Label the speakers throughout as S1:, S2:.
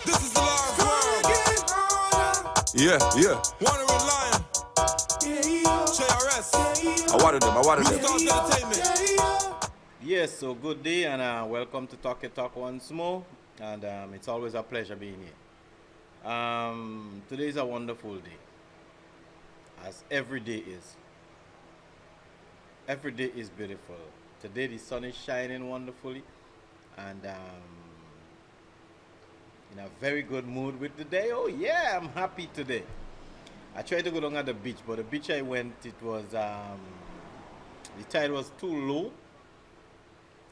S1: This is the live world.
S2: Yeah, yeah.
S1: Wandering Lion. JRS.
S2: I watered them.
S1: Stars Entertainment.
S3: Yes, so good day and welcome to Talk It Talk once more. And it's always a pleasure being here. Today is a wonderful day, as every day is. Every day is beautiful. Today the sun is shining wonderfully, and in a very good mood with the day. Oh yeah, I'm happy today. I tried to go down at the beach, but the beach I went, it was the tide was too low,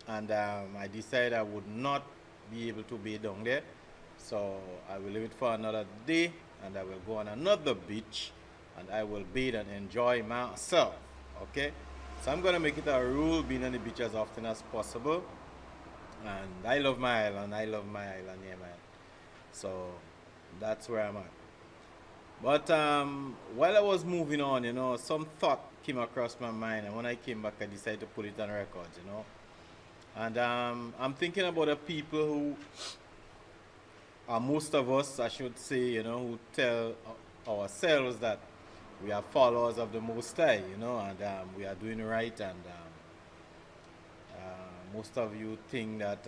S3: and I decided I would not be able to be down there, so I will leave it for another day, and I will go on another beach, and I will bathe and enjoy myself. Okay, so I'm gonna make it a rule being on the beach as often as possible, and I love my island. Yeah, man. So that's where I'm at. But while I was moving on, some thought came across my mind, and when I came back, I decided to put it on record, And I'm thinking about the people who are most of us, I should say, who tell ourselves that we are followers of the Most High, and we are doing right, and most of you think that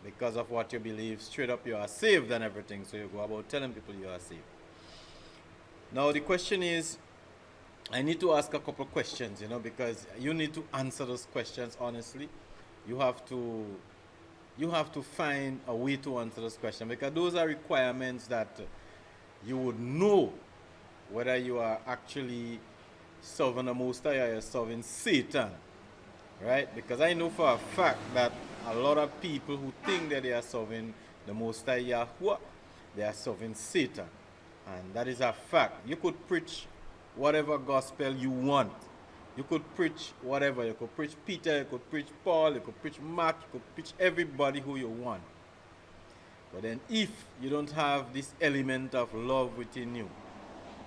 S3: because of what you believe, straight up you are saved and everything, so you go about telling people you are saved. Now the question is, I need to ask a couple of questions, because you need to answer those questions honestly. You have to find a way to answer those questions, because those are requirements that you would know whether you are actually serving the Most High or you're serving Satan, right? Because I know for a fact that a lot of people who think that they are serving the Most High Yahweh, they are serving Satan. And that is a fact. You could preach whatever gospel you want. You could preach whatever. You could preach Peter, you could preach Paul, you could preach Mark, you could preach everybody who you want. But then if you don't have this element of love within you,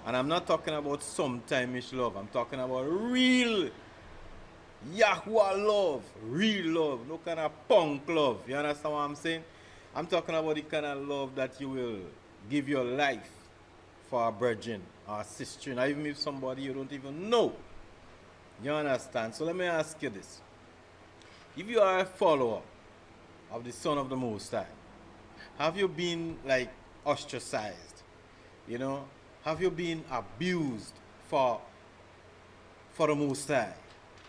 S3: and I'm not talking about sometime-ish love, I'm talking about real Yahweh love, real love, no kind of punk love. You understand what I'm saying? I'm talking about the kind of love that you will give your life for a virgin or a sister, or even if somebody you don't even know. You understand? So let me ask you this. If you are a follower of the Son of the Most High, have you been like ostracized? Have you been abused for the Most High?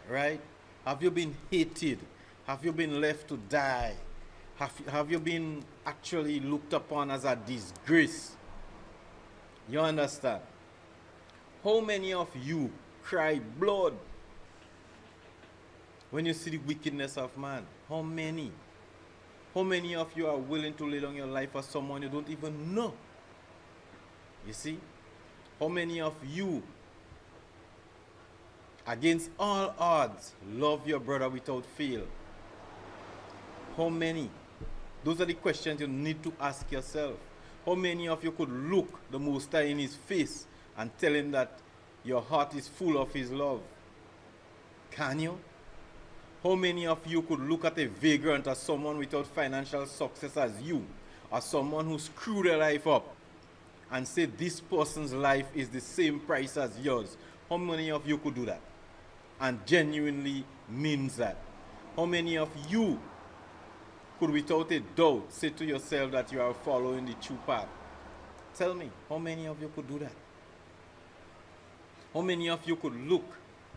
S3: Right? Have you been hated? Have you been left to die? Have you been actually looked upon as a disgrace? You understand? How many of you cry blood when you see the wickedness of man? How many? How many of you are willing to lay down your life for someone you don't even know? You see? How many of you, against all odds, love your brother without fail? How many? Those are the questions you need to ask yourself. How many of you could look the Most High in his face and tell him that your heart is full of his love? Can you? How many of you could look at a vagrant as someone without financial success as you, or someone who screwed their life up, and say this person's life is the same price as yours? How many of you could do that and genuinely means that? How many of you could without a doubt say to yourself that you are following the true path? Tell me, how many of you could do that? How many of you could look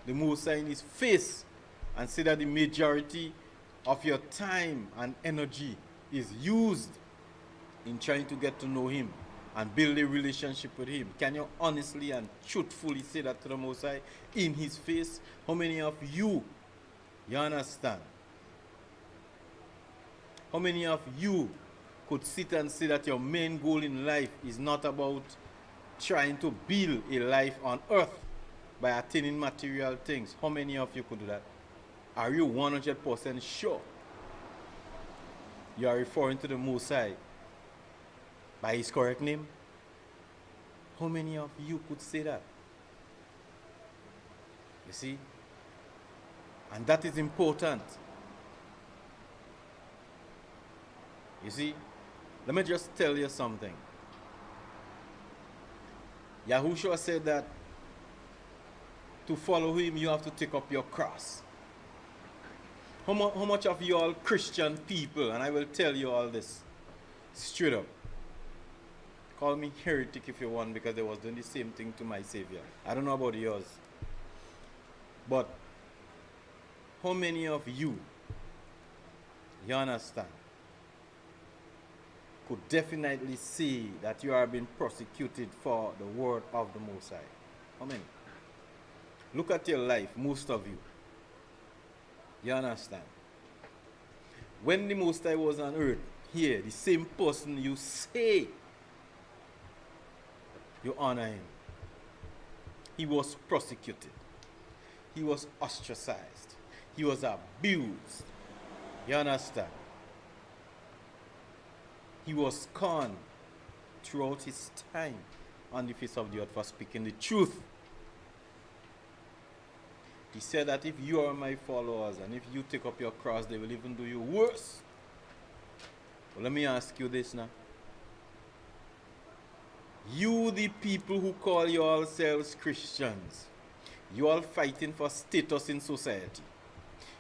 S3: the Most High in his face and say that the majority of your time and energy is used in trying to get to know him and build a relationship with him? Can you honestly and truthfully say that to the Most High in his face? How many of you understand? How many of you could sit and say that your main goal in life is not about trying to build a life on earth by attaining material things? How many of you could do that? Are you 100% sure you are referring to the Most High by his correct name? How many of you could say that? You see? And that is important. You see, let me just tell you something. Yahushua said that to follow him, you have to take up your cross. How much of you all Christian people, and I will tell you all this straight up. Call me heretic if you want, because they was doing the same thing to my Savior. I don't know about yours. But how many of you understand, could definitely see that you are being persecuted for the word of the Most High? How many? Look at your life, most of you. You understand? When the Most High was on earth, here, the same person you say you honor him, he was persecuted. He was ostracized. He was abused. You understand? He was scorned throughout his time on the face of the earth for speaking the truth. He said that if you are my followers and if you take up your cross, they will even do you worse. Well, let me ask you this now. You, the people who call yourselves Christians, you are fighting for status in society.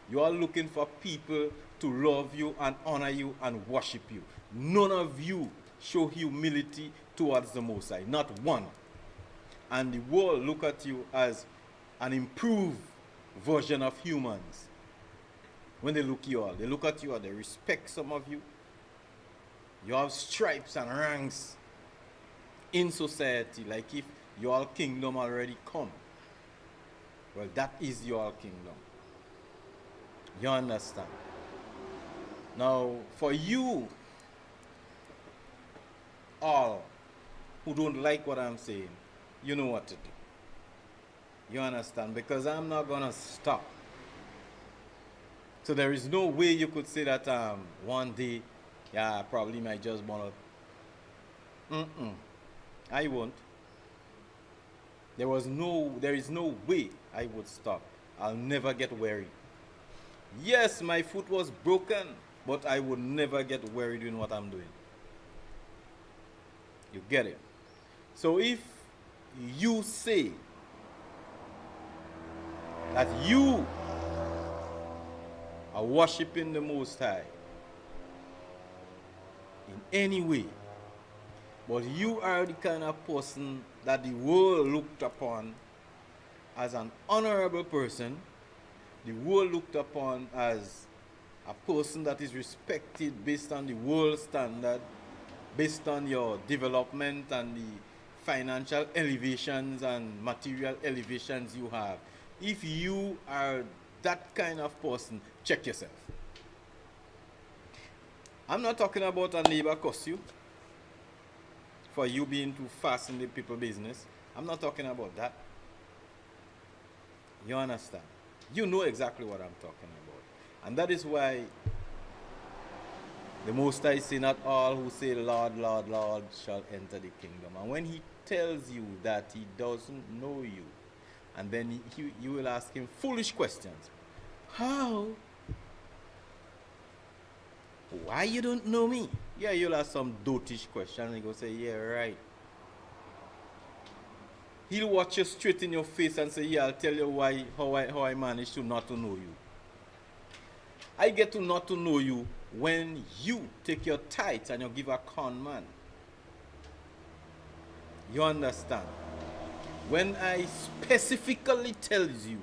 S3: You are looking for people to love you and honor you and worship you. None of you show humility towards the Most High. Not one. And the world look at you as an improved version of humans. When they look at you all, they look at you and they respect some of you. You have stripes and ranks in society, like if your kingdom already come. Well, that is your kingdom. You understand? Now, for you all who don't like what I'm saying, you know what to do. You understand? Because I'm not going to stop. So there is no way you could say that one day, yeah, I probably might just want to. I won't. There is no way I would stop. I'll never get weary. Yes, my foot was broken, but I would never get weary doing what I'm doing. You get it? So if you say that you are worshiping the Most High in any way, but you are the kind of person that the world looked upon as an honorable person, the world looked upon as a person that is respected based on the world standard, based on your development and the financial elevations and material elevations you have. If you are that kind of person, check yourself. I'm not talking about a neighbor curse you for you being too fast in the people business. I'm not talking about that. You understand? You know exactly what I'm talking about. And that is why the Most High say, not all who say, Lord, Lord, Lord, shall enter the kingdom. And when he tells you that he doesn't know you, and then you will ask him foolish questions. How? Why you don't know me? Yeah, you'll ask some dotish question and he go say, yeah, right. He'll watch you straight in your face and say, yeah, I'll tell you how I managed to not to know you. I get to not to know you when you take your tithes and you give a con man. You understand? When I specifically tells you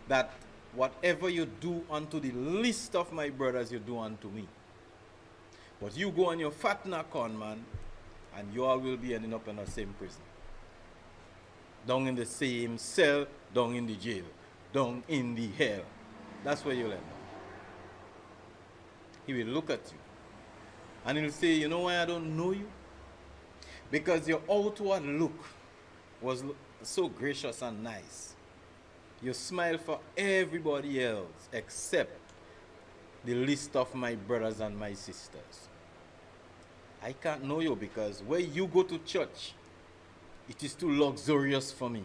S3: that whatever you do unto the least of my brothers, you do unto me. But you go on your fat con man, and you all will be ending up in the same prison. Down in the same cell, down in the jail, down in the hell. That's where you'll end up. He will look at you. And he'll say, you know why I don't know you? Because your outward look was so gracious and nice. You smile for everybody else except the least of my brothers and my sisters. I can't know you because where you go to church, it is too luxurious for me.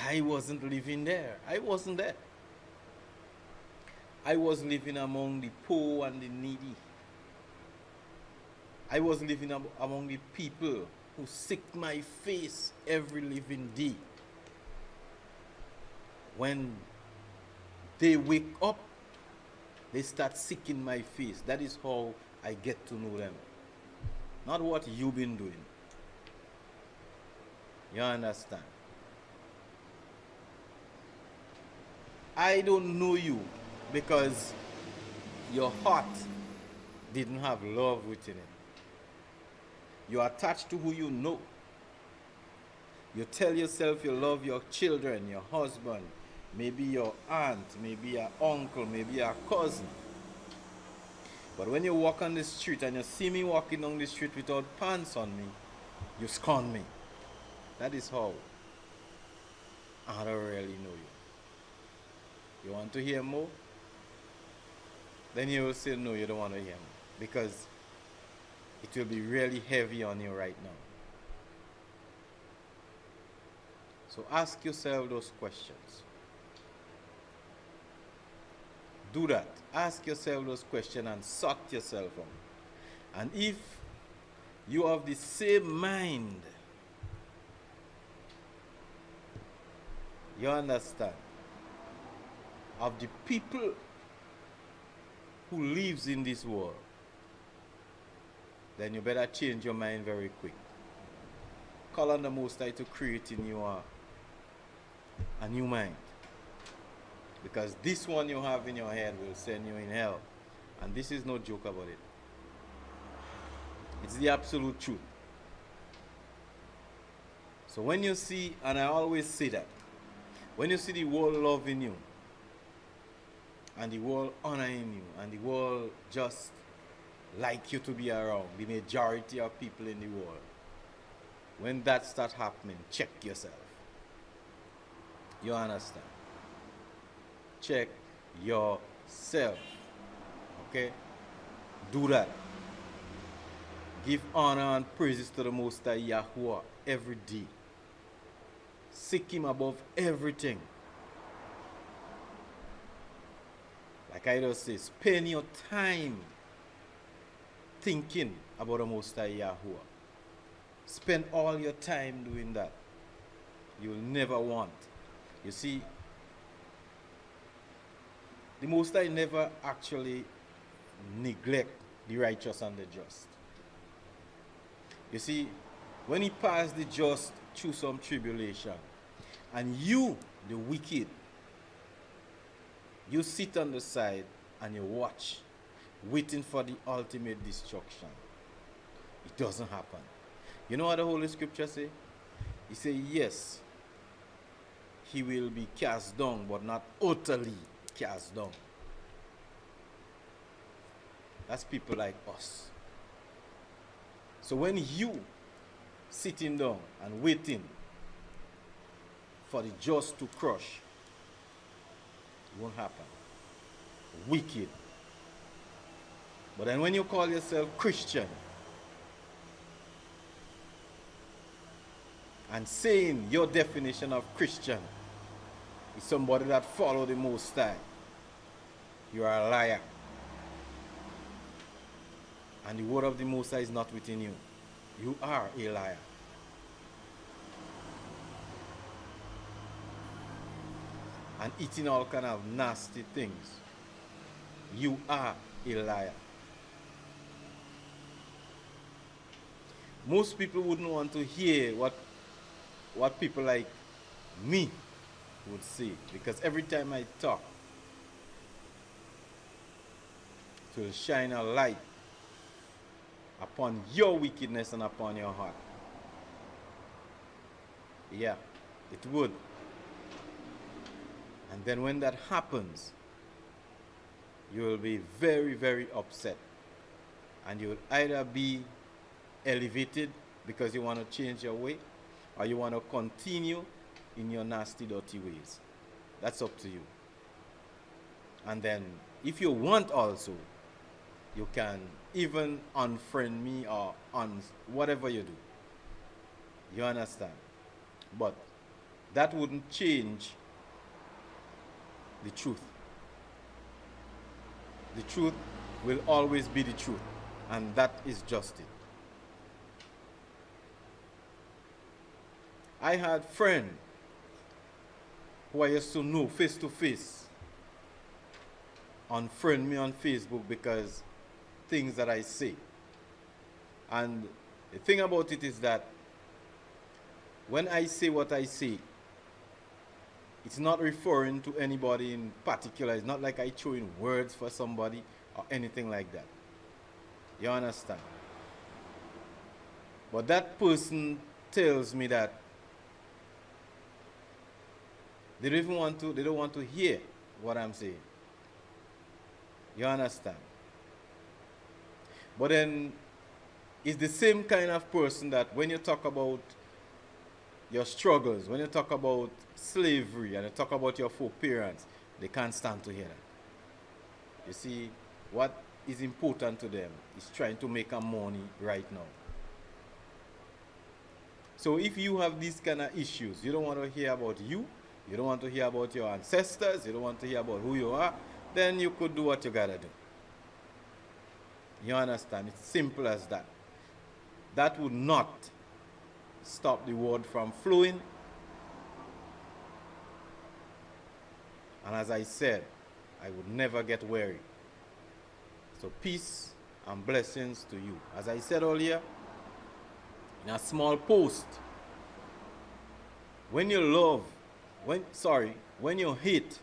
S3: I wasn't living there. I wasn't there. I was living among the poor and the needy. I was living among the people who seek my face every living day. When they wake up, they start seeking my face. That is how I get to know them. Not what you've been doing. You understand? I don't know you because your heart didn't have love within it. You're attached to who you know. You tell yourself you love your children, your husband, maybe your aunt, maybe your uncle, maybe your cousin. But when you walk on the street and you see me walking down the street without pants on me, you scorn me. That is how I don't really know you. You want to hear more? Then you will say, no, you don't want to hear more. Because it will be really heavy on you right now. So ask yourself those questions. Do that. Ask yourself those questions and sort yourself out. And if you have the same mind, you understand, of the people who lives in this world, then you better change your mind very quick. Call on the Most High to create in you a new mind. Because this one you have in your head will send you in hell. And this is no joke about it. It's the absolute truth. So when you see, and I always say that, when you see the world loving you, and the world honoring you, and the world just like you to be around, the majority of people in the world, when that starts happening, check yourself. You understand? Check yourself. Okay? Do that. Give honor and praises to the Most High Yahuwah every day. Seek Him above everything. Like I just say, spend your time thinking about the Most High Yahuwah. Spend all your time doing that. You will never want. You see, the Most High never actually neglect the righteous and the just. You see, when He passed the just through some tribulation, and you, the wicked, you sit on the side and you watch, waiting for the ultimate destruction. It doesn't happen. You know what the Holy Scripture say? He say, yes, he will be cast down, but not utterly cast down. That's people like us. So when you sitting down and waiting for the just to crush, it won't happen. Wicked. But then when you call yourself Christian and saying your definition of Christian is somebody that follow the Most High, you are a liar. And the word of the Most High is not within you. You are a liar. And eating all kind of nasty things. You are a liar. Most people wouldn't want to hear what people like me would say, because every time I talk, it will shine a light upon your wickedness and upon your heart. Yeah, it would. And then when that happens, you will be very, very upset. And you will either be elevated because you want to change your way, or you want to continue in your nasty, dirty ways. That's up to you. And then, if you want also, you can even unfriend me or whatever you do. You understand? But that wouldn't change the truth. The truth will always be the truth. And that is just it. I had friends who I used to know face to face unfriend me on Facebook because things that I say. And the thing about it is that when I say what I say, it's not referring to anybody in particular. It's not like I throw in words for somebody or anything like that. You understand? But that person tells me that they don't want to hear what I'm saying. You understand? But then it's the same kind of person that when you talk about your struggles, when you talk about slavery and you talk about your foreparents, they can't stand to hear that. You see, what is important to them is trying to make money right now. So if you have these kind of issues, you don't want to hear about you don't want to hear about your ancestors, you don't want to hear about who you are, then you could do what you gotta do. You understand? It's simple as that. That would not stop the word from flowing. And as I said, I would never get weary. So peace and blessings to you. As I said earlier, in a small post, when you love, when you hate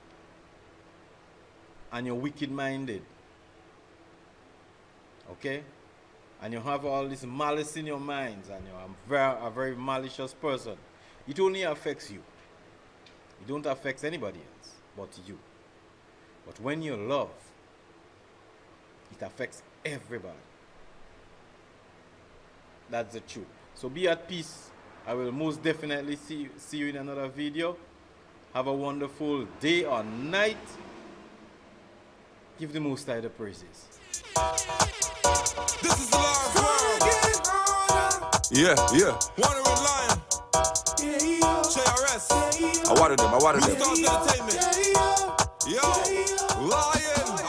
S3: and you're wicked-minded, okay, and you have all this malice in your minds and you're a very malicious person, it only affects you. It don't affect anybody else but you. But when you love, it affects everybody. That's the truth. So be at peace. I will most definitely see you in another video. Have a wonderful day or night. Give the Most High the praises.
S1: This is the last world.
S2: Yeah, yeah.
S1: Wandering Lion. JRS.
S2: I watered them.
S1: Stars Entertainment. Yo, Lion.